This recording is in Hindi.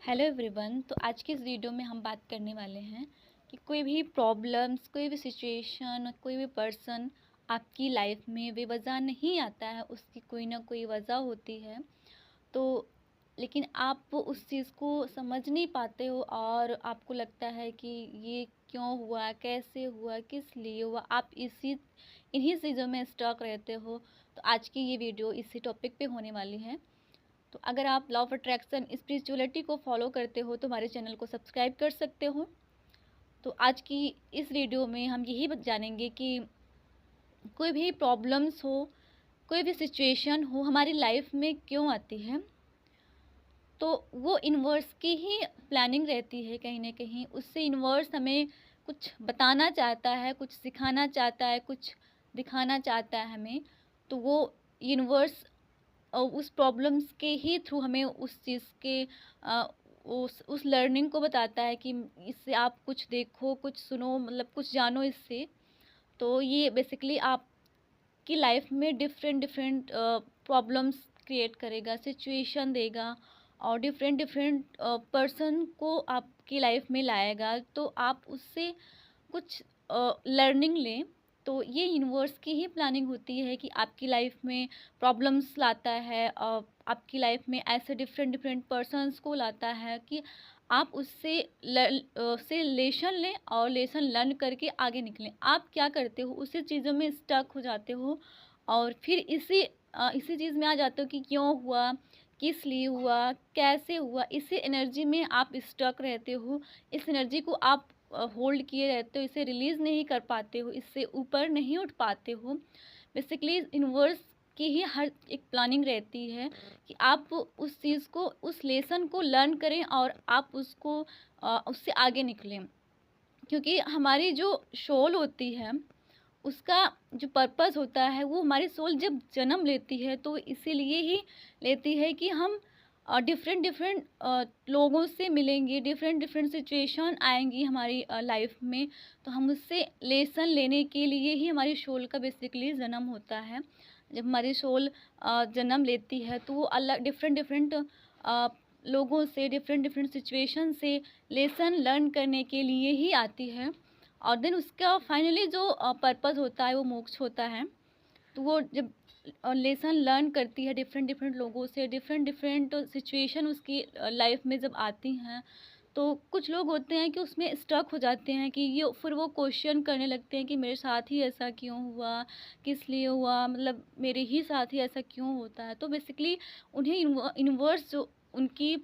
Hello everyone. तो आज की इस वीडियो में हम बात करने वाले हैं कि कोई भी प्रॉब्लम्स, कोई भी सिचुएशन, कोई भी पर्सन आपकी लाइफ में बेवजह नहीं आता है, उसकी कोई ना कोई वजह होती है। तो लेकिन आप उस चीज़ को समझ नहीं पाते हो और आपको लगता है कि ये क्यों हुआ, कैसे हुआ, किस लिए हुआ, आप इन्हीं चीज़ों में स्टक रहते हो। तो आज की ये वीडियो इसी टॉपिक पे होने वाली है। तो अगर आप लॉ ऑफ अट्रैक्शन स्पिरिचुअलिटी को फॉलो करते हो तो हमारे चैनल को सब्सक्राइब कर सकते हो। तो आज की इस वीडियो में हम यही जानेंगे कि कोई भी प्रॉब्लम्स हो, कोई भी सिचुएशन हो हमारी लाइफ में क्यों आती है। तो वो यूनिवर्स की ही प्लानिंग रहती है, कहीं ना कहीं उससे यूनिवर्स हमें कुछ बताना चाहता है, कुछ सिखाना चाहता है, कुछ दिखाना चाहता है हमें। तो वो यूनिवर्स उस प्रॉब्लम्स के ही थ्रू हमें उस चीज़ के उस लर्निंग को बताता है कि इससे आप कुछ देखो, कुछ सुनो, मतलब कुछ जानो इससे। तो ये बेसिकली आपकी लाइफ में डिफरेंट डिफरेंट प्रॉब्लम्स क्रिएट करेगा, सिचुएशन देगा और डिफरेंट डिफरेंट पर्सन को आपकी लाइफ में लाएगा। तो आप उससे कुछ लर्निंग लें। तो ये यूनिवर्स की ही प्लानिंग होती है कि आपकी लाइफ में प्रॉब्लम्स लाता है और आपकी लाइफ में ऐसे डिफरेंट डिफरेंट पर्सन्स को लाता है कि आप उससे से लेसन लें और लेसन लर्न करके आगे निकलें। आप क्या करते हो, उसी चीज़ों में स्टक हो जाते हो और फिर इसी चीज़ में आ जाते हो कि क्यों हुआ, किस लिए हुआ, कैसे हुआ। इसी एनर्जी में आप स्टक रहते हो, इस एनर्जी को आप होल्ड किए रहते हो, इसे रिलीज़ नहीं कर पाते हो, इससे ऊपर नहीं उठ पाते हो। बेसिकली यूनिवर्स की ही हर एक प्लानिंग रहती है कि आप उस चीज़ को, उस लेसन को लर्न करें और आप उसको उससे आगे निकलें। क्योंकि हमारी जो सोल होती है उसका जो पर्पस होता है, वो हमारी सोल जब जन्म लेती है तो इसीलिए ही लेती है कि हम डिफरेंट डिफरेंट लोगों से मिलेंगे, डिफरेंट डिफरेंट सिचुएशन आएंगी हमारी लाइफ में। तो हम उससे लेसन लेने के लिए ही हमारी सोल का बेसिकली जन्म होता है। जब हमारी सोल जन्म लेती है तो वो अलग डिफरेंट डिफरेंट लोगों से, डिफरेंट डिफरेंट सिचुएशन से लेसन लर्न करने के लिए ही आती है। और देन उसका फाइनली जो पर्पस होता है वो मोक्ष होता है। तो वो जब लेसन लर्न करती है डिफरेंट डिफरेंट लोगों से, डिफरेंट डिफरेंट सिचुएशन उसकी लाइफ में जब आती हैं, तो कुछ लोग होते हैं कि उसमें स्टक हो जाते हैं कि ये फिर वो क्वेश्चन करने लगते हैं कि मेरे साथ ही ऐसा क्यों हुआ, किस लिए हुआ, मतलब मेरे ही साथ ही ऐसा क्यों होता है। तो बेसिकली उन्हें यूनिवर्स जो उनकी